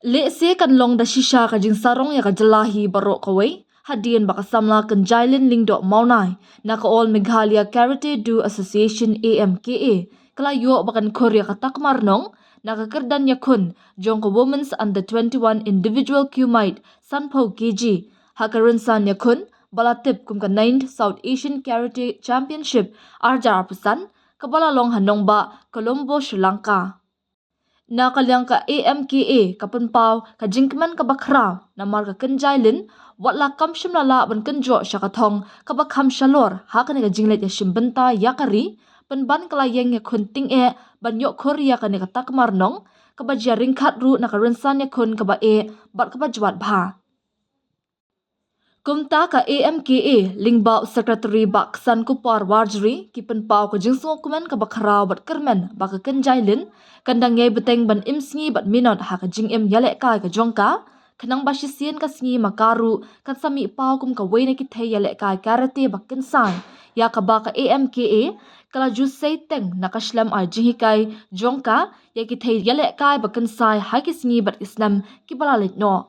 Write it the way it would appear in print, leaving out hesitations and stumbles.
Le se kan long da shisha ka jing sarong ya ka jalahi barok kawai. Hadian baka samla kan jailin lingdo maunai. Naka all Meghalaya Karate Do Association AMKA. Kala yo bakan Korea ka takmar nong. Naka kerdan yakun. Jong ka Women's Under 21 Individual Kumite. Sanpo KG. Hakarin san yakun. Balatip kum ka 9th South Asian Karate Championship. Arjar pesan. Kabala long hanong ba. Colombo, Sri Lanka. Nakalyang ka AMKA kapanpaw ka jingkman ka bakra na marka kenjailin watla kamshim lala ban kenjo siya katong kabakham shalor haka ka jinglet ya shimbenta yakari penban kalayeng ya kunting banyo korea ka katakmar nong kabajya ringkat ru na karensan ya kun kabae bat kabajwat bha. Kumta ka AMKA lingbao Secretary Baksan Kupar Warjri kipen pau ka jingsong kumen ka bakarao bat kermen baka kenjailin kandang yay beteng ban imsngi bat minot ha ka jing yalek ka jongka kanang basisien ka sngi makaru kan sami pau kum ka wayna kitay yalek ka karate bak kensan ya ka baka AMKA kala jusay teng nakaslam ay jingikay jongka ya kitay yalek ka bak kensay ha kisngi bat islam kibalalit no.